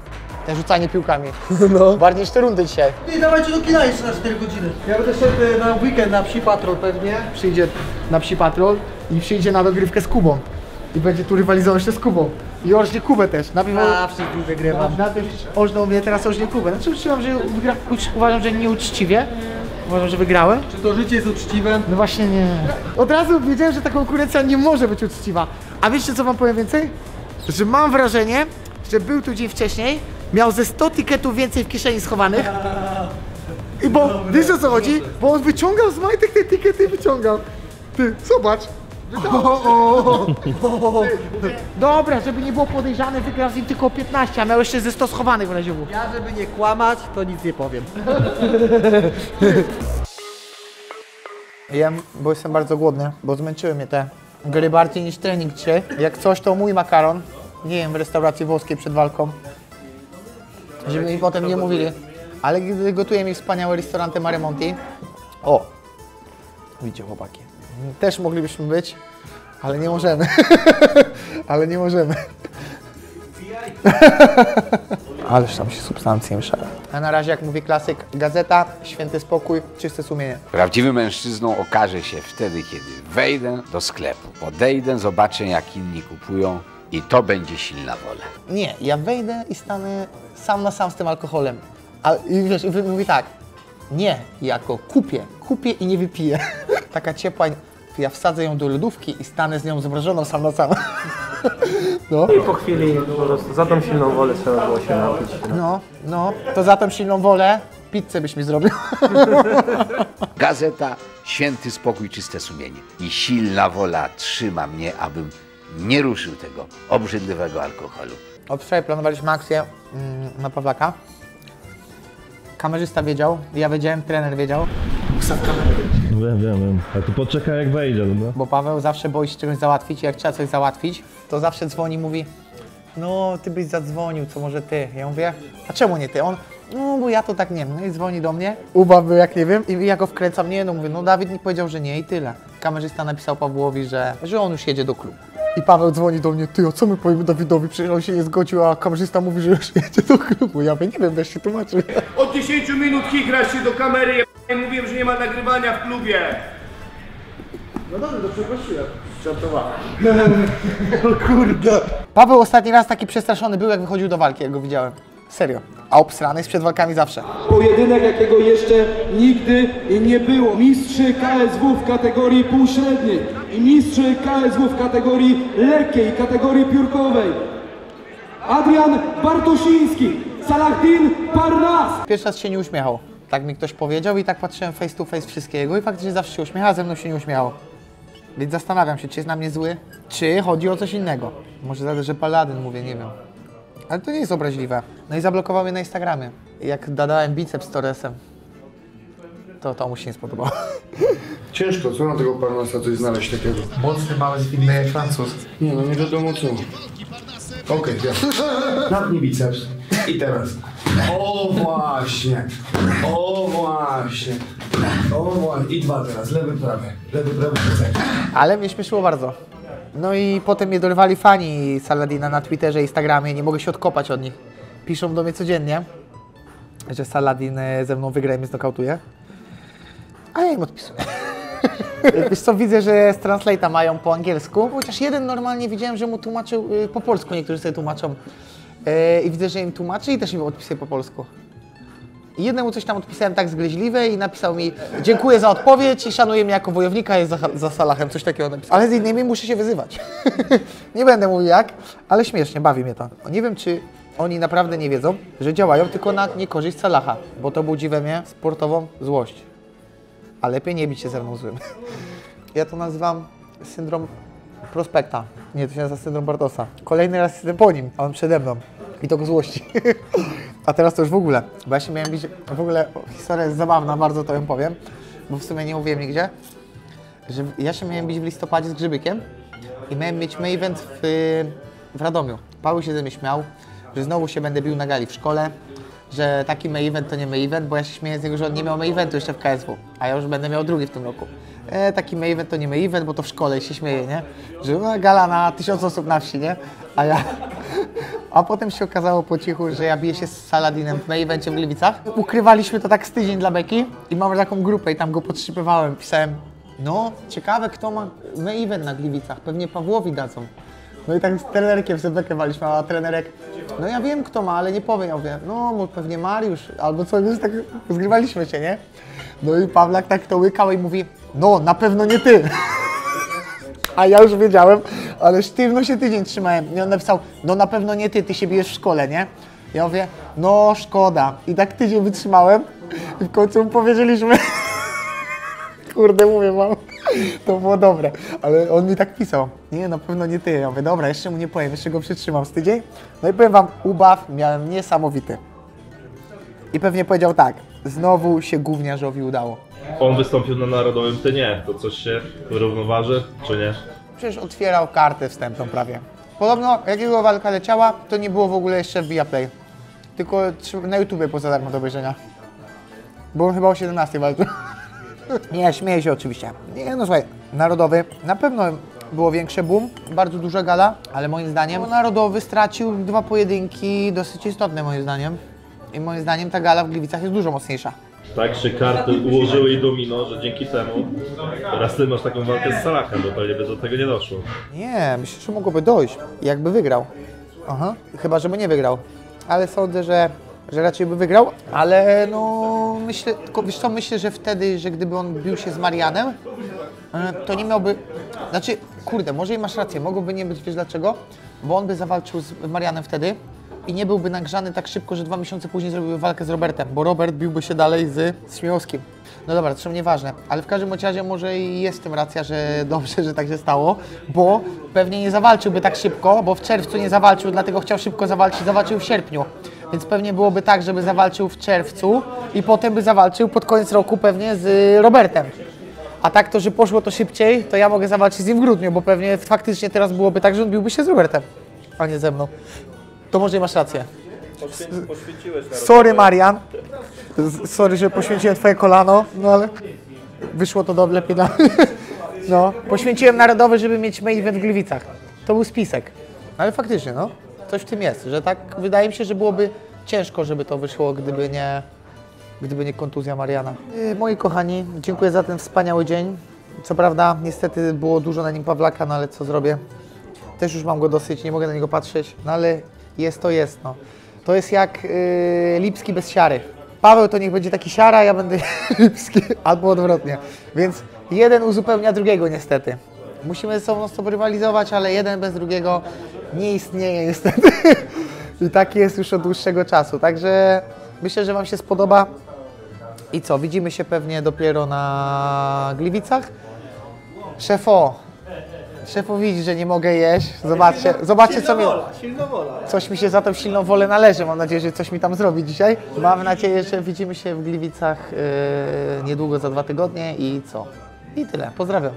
Te rzucanie piłkami. No. Bardziej niż te rundy dzisiaj. I dawajcie do kina jeszcze na 4 godziny. Ja będę szedł na weekend na Psi Patrol pewnie. Przyjdzie na Psi Patrol i przyjdzie na dogrywkę z Kubą. I będzie tu rywalizował jeszcze z Kubą. I ożnie Kubę też. wszystkich wygrywam. Ożnął mnie, teraz ożnie Kubę. Znaczy uczyłam, że uważam, że nieuczciwie. Uważam, że wygrałem. Czy to życie jest uczciwe? No właśnie nie. Od razu wiedziałem, że ta konkurencja nie może być uczciwa. A wiecie, co wam powiem więcej? Że mam wrażenie, że był tu dzień wcześniej, miał ze 100 tiketów więcej w kieszeni schowanych. I bo, wiesz o co chodzi? Bo on wyciągał z majtek te tikety i wyciągał. Ty, zobacz. Dobra, żeby nie było podejrzane, wygrał z nim tylko 15, a miał jeszcze ze 100 schowanych w razie W. Ja, żeby nie kłamać, to nic nie powiem. Jem, bo jestem bardzo głodny, bo zmęczyły mnie te gry bardziej niż trening dzisiaj. Jak coś, to mój makaron. Nie jem w restauracji włoskiej przed walką. Żeby mi potem nie mówili. Ale gdy gotuje mi wspaniałe restauranty Mare Monti. O! Widzicie, chłopaki. Też moglibyśmy być, ale nie możemy. Ale nie możemy. Ależ tam się substancje mieszają. A na razie, jak mówi klasyk, gazeta, święty spokój, czyste sumienie. Prawdziwym mężczyzną okaże się wtedy, kiedy wejdę do sklepu, podejdę, zobaczę, jak inni kupują i to będzie silna wola. Nie, ja wejdę i stanę sam na sam z tym alkoholem. I wiesz, i mówi tak, nie, ja go kupię i nie wypiję. Taka ciepła, ja wsadzę ją do lodówki i stanę z nią zamrożoną sam na sam. No. I po chwili po prostu za tą silną wolę trzeba było się napić. No, to za tą silną wolę pizzę byś mi zrobił. Gazeta, święty spokój, czyste sumienie. I silna wola trzyma mnie, abym nie ruszył tego obrzydliwego alkoholu. Od wczoraj planowaliśmy akcję na Pawlaka. Kamerzysta wiedział, ja wiedziałem, trener wiedział. Wiem. A tu poczekaj jak wejdzie, no. Bo Paweł zawsze boi się czegoś załatwić i jak trzeba coś załatwić, to zawsze dzwoni i mówi: no, ty byś zadzwonił, co może ty? Ja mówię: a czemu nie ty? On: no, bo ja to tak nie wiem. No i dzwoni do mnie, ubaw był jak nie wiem, i ja go wkręcam, nie, no mówię: no Dawid mi powiedział, że nie i tyle. Kamerzysta napisał Pawłowi, że on już jedzie do klubu. I Paweł dzwoni do mnie: ty, a co my powiemy Dawidowi? Przecież on się nie zgodził, a kamerzysta mówi, że już jedzie do klubu. Ja mówię: nie wiem, weź się tłumaczy. Od 10 minut chichrasz się do kamery, ja mówiłem, że nie ma nagrywania w klubie. No dobrze, to przeprosiłem. Żartowałem. O kurde. Paweł ostatni raz taki przestraszony był, jak wychodził do walki, jak go widziałem. Serio. A obsrany jest przed walkami zawsze. Pojedynek, jakiego jeszcze nigdy nie było. Mistrz KSW w kategorii półśredniej i mistrz KSW w kategorii lekkiej, kategorii piórkowej. Adrian Bartosiński, Salahdin Parnas. Pierwszy raz się nie uśmiechał. Tak mi ktoś powiedział i tak patrzyłem face to face wszystkiego i faktycznie zawsze się uśmiecha, a ze mną się nie uśmiechał. Więc zastanawiam się, czy jest na mnie zły, czy chodzi o coś innego. Może zależy, że Paladyn, mówię, nie wiem. Ale to nie jest obraźliwe. No i zablokował mnie na Instagramie. Jak dodałem biceps Torresem, to mu się nie spodobało. Ciężko, co na tego Parnasa coś znaleźć takiego? Mocny, mały, zwinny Francuz. Nie no, nie wiadomo co. Okej, ja. Napnij biceps. I teraz. O właśnie. O właśnie. O właśnie. I dwa teraz. Lewy, prawy. Lewy, prawy, prawy. Ale mnie śmieszyło bardzo. No i potem mnie dorwali fani Saladina na Twitterze i Instagramie, nie mogę się odkopać od nich. Piszą do mnie codziennie, że Saladin ze mną wygra i mnie znokautuje. A ja im odpisuję. Wiesz co, widzę, że z Translate'a mają po angielsku, chociaż jeden normalnie widziałem, że mu tłumaczył po polsku, niektórzy sobie tłumaczą. I widzę, że im tłumaczy i też im odpisuje po polsku. I jednemu coś tam odpisałem tak zgryźliwe i napisał mi: dziękuję za odpowiedź i szanuję mnie jako wojownika, jest za Salahem, coś takiego napisał. Ale z innymi muszę się wyzywać. Nie będę mówił jak, ale śmiesznie, bawi mnie to. Nie wiem, czy oni naprawdę nie wiedzą, że działają tylko na niekorzyść Salaha, bo to budzi we mnie sportową złość. A lepiej nie bić się ze mną złym. Ja to nazywam syndrom prospekta. Nie, to się nazywa syndrom Bartosa. Kolejny raz jestem po nim, a on przede mną. I to go złości. A teraz to już w ogóle. Bo ja się miałem bić, w ogóle historia jest zabawna, bardzo to ją powiem, bo w sumie nie mówiłem nigdzie, że ja się miałem bić w listopadzie z Grzybykiem i miałem mieć main event w Radomiu. Paweł się ze mnie śmiał, że znowu się będę bił na gali w szkole, że taki main event to nie main event, bo ja się śmieję z niego, że on nie miał main eventu jeszcze w KSW, a ja już będę miał drugi w tym roku. Taki main event to nie main event, bo to w szkole i się śmieje, nie? Że no, gala na 1000 osób na wsi, nie? A potem się okazało po cichu, że ja biję się z Saladinem w main evencie w Gliwicach. Ukrywaliśmy to tak z tydzień dla beki i mamy taką grupę i tam go podszczypywałem. Pisałem: no, ciekawe kto ma main event na Gliwicach, pewnie Pawłowi dadzą. No i tak z trenerkiem sobie bekę waliśmy, a trenerek: no ja wiem kto ma, ale nie powiem. Ja mówię: no pewnie Mariusz, albo coś, tak zgrywaliśmy się, nie? No i Pawlak tak to łykał i mówi: no na pewno nie ty. A ja już wiedziałem, ale sztywno się tydzień trzymałem. I on napisał: no na pewno nie ty, ty się bijesz w szkole, nie? Ja mówię: no szkoda. I tak tydzień wytrzymałem i w końcu mu powiedzieliśmy. Kurde, mówię wam, to było dobre. Ale on mi tak pisał: nie, na pewno nie ty. Ja mówię: dobra, jeszcze mu nie powiem, jeszcze go przytrzymam z tydzień. No i powiem wam, ubaw miałem niesamowity. I pewnie powiedział tak: znowu się gówniarzowi udało. On wystąpił na narodowym, ty nie. To coś się równoważy, czy nie? Przecież otwierał kartę wstępną prawie. Podobno, jak jego walka leciała, to nie było w ogóle jeszcze w Viaplay. Tylko na YouTubie poza darmo do obejrzenia. Bo on chyba o 17 walczył. Nie, śmieję się oczywiście. Nie, no słuchaj, narodowy na pewno było większe boom, bardzo duża gala, ale moim zdaniem narodowy stracił 2 pojedynki dosyć istotne moim zdaniem. I moim zdaniem ta gala w Gliwicach jest dużo mocniejsza. Tak się karty ułożyły i domino, że dzięki temu teraz ty masz taką walkę z Salahem, bo pewnie by do tego nie doszło. Nie, myślę, że mogłoby dojść, jakby wygrał. Aha, chyba, żeby nie wygrał. Ale sądzę, że raczej by wygrał, ale no myślę, tylko wiesz co, myślę, że wtedy, że gdyby on bił się z Marianem, to nie miałby, znaczy, kurde, może i masz rację, mogłoby nie być, wiesz dlaczego? Bo on by zawalczył z Marianem wtedy, i nie byłby nagrzany tak szybko, że 2 miesiące później zrobiłby walkę z Robertem, bo Robert biłby się dalej z Śmiałowskim. No dobra, zresztą nieważne, ale w każdym razie może i jest w tym racja, że dobrze, że tak się stało, bo pewnie nie zawalczyłby tak szybko, bo w czerwcu nie zawalczył, dlatego chciał szybko zawalczyć, zawalczył w sierpniu. Więc pewnie byłoby tak, żeby zawalczył w czerwcu i potem by zawalczył pod koniec roku pewnie z Robertem. A tak to, że poszło to szybciej, to ja mogę zawalczyć z nim w grudniu, bo pewnie faktycznie teraz byłoby tak, że on biłby się z Robertem, a nie ze mną. To może i masz rację. Poświęciłeś na Sorry Marian, sorry, że poświęciłem twoje kolano, no ale wyszło to lepiej dla mnie. No, poświęciłem narodowy, żeby mieć main event w Gliwicach. To był spisek. Ale faktycznie, no, coś w tym jest, że tak wydaje mi się, że byłoby ciężko, żeby to wyszło, gdyby nie kontuzja Mariana. Moi kochani, dziękuję za ten wspaniały dzień. Co prawda, niestety było dużo na nim Pawlaka, no ale co zrobię? Też już mam go dosyć, nie mogę na niego patrzeć, no ale jest to jest, no. To jest jak Lipski bez siary. Paweł to niech będzie taki siara, ja będę Lipski, albo odwrotnie. Więc jeden uzupełnia drugiego niestety. Musimy ze sobą rywalizować, ale jeden bez drugiego nie istnieje niestety. I tak jest już od dłuższego czasu. Także myślę, że Wam się spodoba. I co, widzimy się pewnie dopiero na Gliwicach. Szefo widzi, że nie mogę jeść. Zobaczcie co mi... Coś mi się za tą silną wolę należy. Mam nadzieję, że coś mi tam zrobi dzisiaj. Mam nadzieję, że widzimy się w Gliwicach niedługo, za 2 tygodnie i co? I tyle. Pozdrawiam.